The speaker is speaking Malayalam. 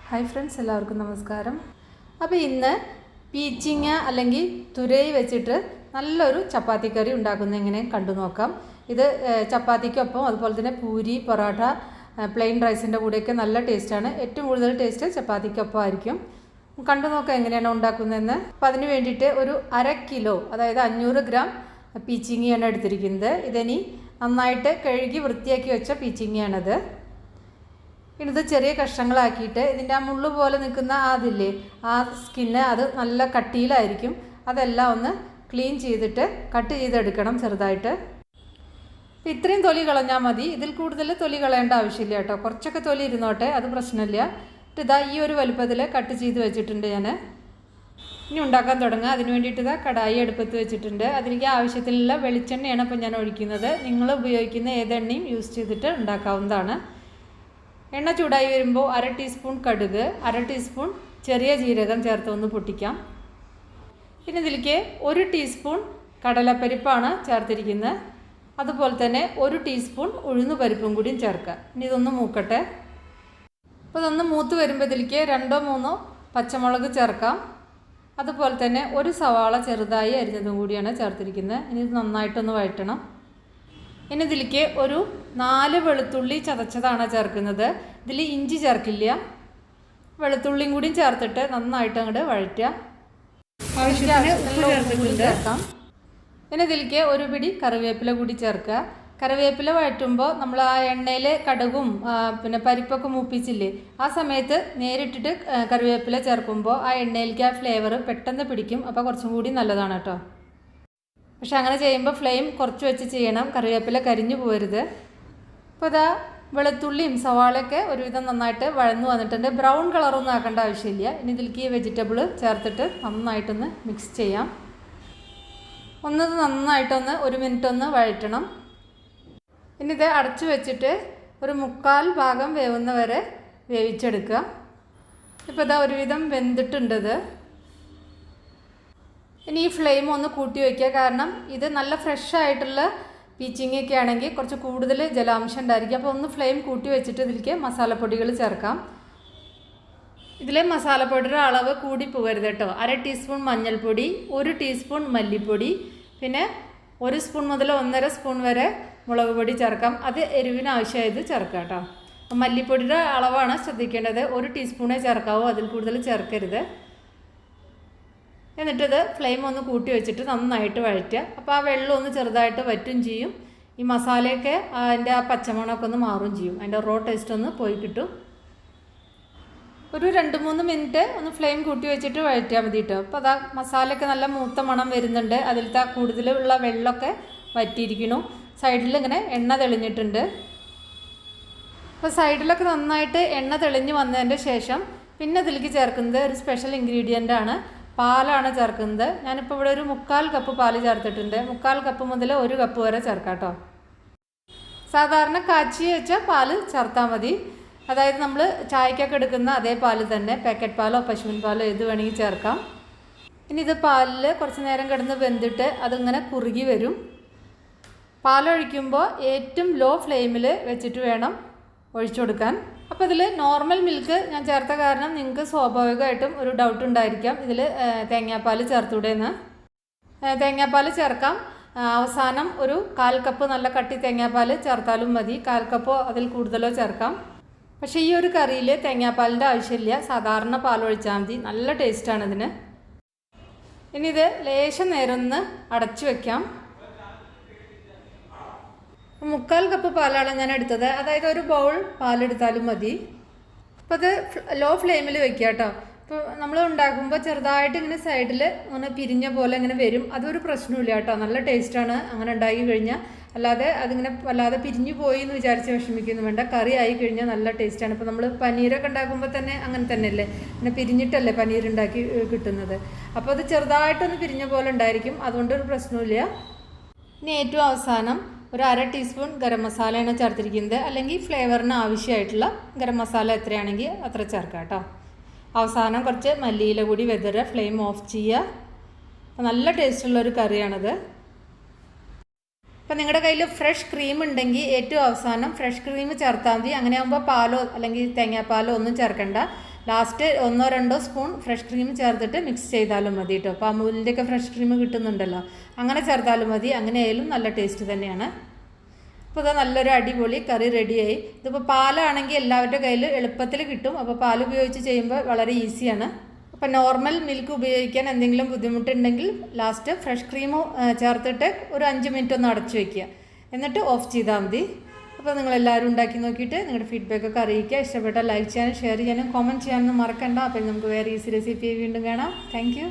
ഹായ് ഫ്രണ്ട്സ്, എല്ലാവർക്കും നമസ്കാരം. അപ്പോൾ ഇന്ന് പീച്ചിങ്ങ അല്ലെങ്കിൽ തുരൈ വെച്ചിട്ട് നല്ലൊരു ചപ്പാത്തി കറി ഉണ്ടാക്കുന്നത് എങ്ങനെ കണ്ടു നോക്കാം. ഇത് ചപ്പാത്തിക്കൊപ്പം അതുപോലെ തന്നെ പൂരി, പൊറോട്ട, പ്ലെയിൻ റൈസിൻ്റെ കൂടെയൊക്കെ നല്ല ടേസ്റ്റാണ്. ഏറ്റവും കൂടുതൽ ടേസ്റ്റ് ചപ്പാത്തിക്കൊപ്പം ആയിരിക്കും. കണ്ടു നോക്കാം എങ്ങനെയാണ് ഉണ്ടാക്കുന്നതെന്ന്. അപ്പോൾ അതിന് വേണ്ടിയിട്ട് ഒരു 1/2 കിലോ, അതായത് 500 ഗ്രാം പീച്ചിങ്ങയാണ് എടുത്തിരിക്കുന്നത്. ഇതിനി നന്നായിട്ട് കഴുകി വൃത്തിയാക്കി വെച്ച പീച്ചിങ്ങയാണത്. ഇത് ചെറിയ കഷ്ണങ്ങളാക്കിയിട്ട് ഇതിൻ്റെ ആ മുള്ളു പോലെ നിൽക്കുന്ന അതില്ലേ, ആ സ്കിന്ന് അത് നല്ല കട്ടിയിലായിരിക്കും. അതെല്ലാം ഒന്ന് ക്ലീൻ ചെയ്തിട്ട് കട്ട് ചെയ്തെടുക്കണം ചെറുതായിട്ട്. ഇത്രയും തൊലി കളഞ്ഞാൽ മതി, ഇതിൽ കൂടുതൽ തൊലി കളയേണ്ട ആവശ്യമില്ല കേട്ടോ. കുറച്ചൊക്കെ തൊലി ഇരുന്നോട്ടെ, അത് പ്രശ്നമില്ല. ഇതാ ഈ ഒരു വലുപ്പത്തിൽ കട്ട് ചെയ്ത് വെച്ചിട്ടുണ്ട് ഞാൻ. ഇനി ഉണ്ടാക്കാൻ തുടങ്ങുക. അതിന് വേണ്ടിയിട്ട് ഇതാ കടായി അടുപ്പത്ത് വെച്ചിട്ടുണ്ട്. അതിലേക്ക് ആവശ്യത്തിനുള്ള വെളിച്ചെണ്ണയാണ് ഇപ്പോൾ ഞാൻ ഒഴിക്കുന്നത്. നിങ്ങൾ ഉപയോഗിക്കുന്ന ഏതെണ്ണയും യൂസ് ചെയ്തിട്ട് ഉണ്ടാക്കാവുന്നതാണ്. എണ്ണ ചൂടായി വരുമ്പോൾ 1/2 ടീസ്പൂൺ കടുക്, 1/2 ടീസ്പൂൺ ചെറിയ ജീരകം ചേർത്ത് ഒന്ന് പൊട്ടിക്കാം. പിന്നെ ഇതിലേക്ക് 1 ടീസ്പൂൺ കടലപ്പരിപ്പാണ് ചേർത്തിരിക്കുന്നത്. അതുപോലെ തന്നെ 1 ടീസ്പൂൺ ഉഴുന്നുപരിപ്പും കൂടിയും ചേർക്കുക. ഇനി ഇതൊന്ന് മൂക്കട്ടെ. അപ്പോൾ ഇതൊന്ന് മൂത്ത് വരുമ്പോൾ ഇതിലേക്ക് 2-3 പച്ചമുളക് ചേർക്കാം. അതുപോലെ തന്നെ 1 സവാള ചെറുതായി അരിഞ്ഞതും കൂടിയാണ് ചേർത്തിരിക്കുന്നത്. ഇനി ഇത് നന്നായിട്ടൊന്ന് വഴറ്റണം. ഇനി ഇതിലേക്ക് ഒരു 4 വെളുത്തുള്ളി ചതച്ചതാണ് ചേർക്കുന്നത്. ഇതിൽ ഇഞ്ചി ചേർക്കില്ല. വെളുത്തുള്ളിയും കൂടിയും ചേർത്തിട്ട് നന്നായിട്ട് അങ്ങോട്ട് വഴറ്റുക. ചേർക്കാം. പിന്നെ ഇതിലേക്ക് ഒരു പിടി കറിവേപ്പില കൂടി ചേർക്കുക. കറിവേപ്പില വഴറ്റുമ്പോൾ നമ്മൾ ആ എണ്ണയിൽ കടുകും പിന്നെ പരിപ്പൊക്കെ മൂപ്പിച്ചില്ലേ, ആ സമയത്ത് നേരിട്ടിട്ട് കറിവേപ്പില ചേർക്കുമ്പോൾ ആ എണ്ണയിലേക്ക് ആ ഫ്ലേവർ പെട്ടെന്ന് പിടിക്കും. അപ്പോൾ കുറച്ചും കൂടി നല്ലതാണ് കേട്ടോ. പക്ഷെ അങ്ങനെ ചെയ്യുമ്പോൾ ഫ്ലെയിം കുറച്ച് വെച്ച് ചെയ്യണം, കറിവേപ്പില കരിഞ്ഞു പോകരുത്. അപ്പോൾ ഇതാ വെളുത്തുള്ളിയും സവാളയൊക്കെ ഒരുവിധം നന്നായിട്ട് വഴന്നു വന്നിട്ടുണ്ട്. ബ്രൗൺ കളറൊന്നും ആക്കേണ്ട ആവശ്യമില്ല. ഇനി ഇതിലേക്ക് ഈ വെജിറ്റബിൾ ചേർത്തിട്ട് നന്നായിട്ടൊന്ന് മിക്സ് ചെയ്യാം. നന്നായിട്ടൊന്ന് 1 മിനിറ്റ് ഒന്ന് വഴറ്റണം. ഇനി ഇത് അടച്ചു വെച്ചിട്ട് ഒരു 1/4 ഭാഗം വേവുന്നവരെ വേവിച്ചെടുക്കുക. ഇപ്പോൾ ഇതാ ഒരുവിധം വെന്തിട്ടുണ്ടത്. ഇനി ഈ ഫ്ലെയിം ഒന്ന് കൂട്ടി വയ്ക്കുക. കാരണം ഇത് നല്ല ഫ്രഷ് ആയിട്ടുള്ള പീച്ചിങ്ങയൊക്കെ ആണെങ്കിൽ കുറച്ച് കൂടുതൽ ജലാംശം ഉണ്ടായിരിക്കും. അപ്പോൾ ഒന്ന് ഫ്ലെയിം കൂട്ടി വെച്ചിട്ട് ഇതിലേക്ക് മസാലപ്പൊടികൾ ചേർക്കാം. ഇതിലെ മസാലപ്പൊടിയുടെ അളവ് കൂടി പോകരുത് കേട്ടോ. 1/2 ടീസ്പൂൺ മഞ്ഞൾപ്പൊടി, 1 ടീസ്പൂൺ മല്ലിപ്പൊടി, പിന്നെ 1 സ്പൂൺ മുതൽ 1.5 സ്പൂൺ വരെ മുളക് പൊടി ചേർക്കാം. അത് എരിവിന് ആവശ്യമായത് ചേർക്കാം കേട്ടോ. മല്ലിപ്പൊടിയുടെ അളവാണ് ശ്രദ്ധിക്കേണ്ടത്. 1 ടീസ്പൂണേ ചേർക്കാവൂ, അതിൽ കൂടുതൽ ചേർക്കരുത്. എന്നിട്ടിത് ഫ്ലെയിം ഒന്ന് കൂട്ടി വെച്ചിട്ട് നന്നായിട്ട് വഴറ്റുക. അപ്പോൾ ആ വെള്ളം ഒന്ന് ചെറുതായിട്ട് വറ്റും ചെയ്യും. ഈ മസാലയൊക്കെ അതിൻ്റെ ആ പച്ചമണമൊക്കെ ഒന്ന് മാറും ചെയ്യും. അതിൻ്റെ റോ ടേസ്റ്റ് ഒന്ന് പോയി കിട്ടും. ഒരു 2-3 മിനിറ്റ് ഒന്ന് ഫ്ലെയിം കൂട്ടി വെച്ചിട്ട് വഴറ്റിയാൽ മതി കേട്ടോ. അപ്പോൾ അതാ മസാലയൊക്കെ നല്ല മൂത്ത മണം വരുന്നുണ്ട്. അതിലത്തെ കൂടുതലുള്ള വെള്ളമൊക്കെ വറ്റിയിരിക്കുന്നു. സൈഡിൽ ഇങ്ങനെ എണ്ണ തെളിഞ്ഞിട്ടുണ്ട്. അപ്പോൾ സൈഡിലൊക്കെ നന്നായിട്ട് എണ്ണ തെളിഞ്ഞ് വന്നതിൻ്റെ ശേഷം പിന്നെ ഇതിലേക്ക് ചേർക്കുന്നത് ഒരു സ്പെഷ്യൽ ഇൻഗ്രീഡിയൻ്റ് ആണ്. പാലാണ് ചേർക്കുന്നത്. ഞാനിപ്പോൾ ഇവിടെ ഒരു 1/4 കപ്പ് പാല് ചേർത്തിട്ടുണ്ട്. 1/4 കപ്പ് മുതൽ 1 കപ്പ് വരെ ചേർക്കാം കേട്ടോ. സാധാരണ കാച്ചി വെച്ച പാല് ചേർത്താൽ മതി. അതായത് നമ്മൾ ചായക്കൊക്കെ എടുക്കുന്ന അതേ പാല് തന്നെ, പാക്കറ്റ് പാലോ പശുവിൻ പാലോ ഏത് വേണമെങ്കിൽ ചേർക്കാം. ഇനി ഇത് പാലിൽ കുറച്ച് നേരം കിടന്ന് വെന്തിട്ട് അതിങ്ങനെ കുറുകി വരും. പാലൊഴിക്കുമ്പോൾ ഏറ്റവും ലോ ഫ്ലെയിമിൽ വെച്ചിട്ട് വേണം ഒഴിച്ചു കൊടുക്കാൻ. അപ്പോൾ ഇതിൽ നോർമൽ മിൽക്ക് ഞാൻ ചേർത്ത കാരണം നിങ്ങൾക്ക് സ്വാഭാവികമായിട്ടും ഒരു ഡൗട്ട് ഉണ്ടായിരിക്കാം, ഇതിൽ തേങ്ങാപ്പാൽ ചേർത്തൂടെയെന്ന്. തേങ്ങാപ്പാൽ ചേർക്കാം. അവസാനം ഒരു 1/4 കപ്പ് നല്ല കട്ടി തേങ്ങാപ്പാൽ ചേർത്താലും മതി. 1/4 കപ്പോ അതിൽ കൂടുതലോ ചേർക്കാം. പക്ഷേ ഈ ഒരു കറിയിൽ തേങ്ങാപ്പാലിൻ്റെ ആവശ്യമില്ല, സാധാരണ പാലൊഴിച്ചാൽ മതി. നല്ല ടേസ്റ്റാണ് ഇതിന്. ഇനി ഇത് ലേശം നേരം ഒന്ന് അടച്ചു വയ്ക്കാം. 1/4 കപ്പ് പാലാണ് ഞാൻ എടുത്തത്. അതായത് ഒരു ബൗൾ പാലെടുത്താലും മതി. അപ്പോൾ അത് ലോ ഫ്ലെയിമിൽ വെക്കുക കേട്ടോ. അപ്പോൾ നമ്മൾ ഉണ്ടാക്കുമ്പോൾ ചെറുതായിട്ട് ഇങ്ങനെ സൈഡിൽ അങ്ങനെ പിരിഞ്ഞ പോലെ ഇങ്ങനെ വരും. അതൊരു പ്രശ്നമില്ല കേട്ടോ, നല്ല ടേസ്റ്റാണ് അങ്ങനെ ഉണ്ടാക്കി കഴിഞ്ഞാൽ. അല്ലാതെ അതിങ്ങനെ വല്ലാതെ പിരിഞ്ഞു പോയി എന്ന് വിചാരിച്ച് വിഷമിക്കുന്നു വേണ്ട. കറി ആയി കഴിഞ്ഞാൽ നല്ല ടേസ്റ്റാണ്. ഇപ്പോൾ നമ്മൾ പനീരൊക്കെ ഉണ്ടാക്കുമ്പോൾ തന്നെ അങ്ങനെ തന്നെയല്ലേ, പിന്നെ പിരിഞ്ഞിട്ടല്ലേ പനീർ ഉണ്ടാക്കി കിട്ടുന്നത്. അപ്പോൾ അത് ചെറുതായിട്ടൊന്ന് പിരിഞ്ഞ പോലെ ഉണ്ടായിരിക്കും, അതുകൊണ്ടൊരു പ്രശ്നമില്ല. ഇനി ഏറ്റവും അവസാനം ഒരു 1/2 ടീസ്പൂൺ ഗരം മസാലയാണ് ചേർത്തിരിക്കുന്നത്. അല്ലെങ്കിൽ ഫ്ലേവറിന് ആവശ്യമായിട്ടുള്ള ഗരം മസാല എത്രയാണെങ്കിൽ അത്ര ചേർക്കാം കേട്ടോ. അവസാനം കുറച്ച് മല്ലിയില കൂടി വെതറുക, ഫ്ലെയിം ഓഫ് ചെയ്യുക. നല്ല ടേസ്റ്റുള്ളൊരു കറിയാണിത്. അപ്പോൾ നിങ്ങളുടെ കയ്യിൽ ഫ്രഷ് ക്രീം ഉണ്ടെങ്കിൽ ഏറ്റവും അവസാനം ഫ്രഷ് ക്രീം ചേർത്താൽ മതി. അങ്ങനെ ആകുമ്പോൾ പാലോ അല്ലെങ്കിൽ തേങ്ങാപ്പാലോ ഒന്നും ചേർക്കണ്ട. ലാസ്റ്റ് 1-2 സ്പൂൺ ഫ്രഷ് ക്രീം ചേർത്തിട്ട് മിക്സ് ചെയ്താലും മതി കേട്ടോ. അപ്പോൾ അമൂലിൻ്റെയൊക്കെ ഫ്രഷ് ക്രീം കിട്ടുന്നുണ്ടല്ലോ, അങ്ങനെ ചേർത്താലും മതി. അങ്ങനെ ആയാലും നല്ല ടേസ്റ്റ് തന്നെയാണ്. അപ്പോൾ ഇത് നല്ലൊരു അടിപൊളി കറി റെഡിയായി. ഇതിപ്പോൾ പാലാണെങ്കിൽ എല്ലാവരുടെ കയ്യിൽ എളുപ്പത്തിൽ കിട്ടും. അപ്പോൾ പാൽ ഉപയോഗിച്ച് ചെയ്യുമ്പോൾ വളരെ ഈസിയാണ്. അപ്പോൾ നോർമൽ മിൽക്ക് ഉപയോഗിക്കാൻ എന്തെങ്കിലും ബുദ്ധിമുട്ടുണ്ടെങ്കിൽ ലാസ്റ്റ് ഫ്രഷ് ക്രീം ചേർത്തിട്ട് ഒരു 5 മിനിറ്റ് ഒന്ന് അടച്ചു വയ്ക്കുക, എന്നിട്ട് ഓഫ് ചെയ്താൽ മതി. അപ്പോൾ നിങ്ങളെല്ലാവരും ഉണ്ടാക്കി നോക്കിയിട്ട് നിങ്ങളുടെ ഫീഡ്ബാക്കൊക്കെ അറിയിക്കുക. ഇഷ്ടപ്പെട്ടാൽ ലൈക്ക് ചെയ്യാനും ഷെയർ ചെയ്യാനും കമൻറ്റ് ചെയ്യാനൊന്നും മറക്കണ്ട. അപ്പോൾ നമുക്ക് വേറെ ഈസി റെസിപ്പി വീണ്ടും കാണാം. Thank you.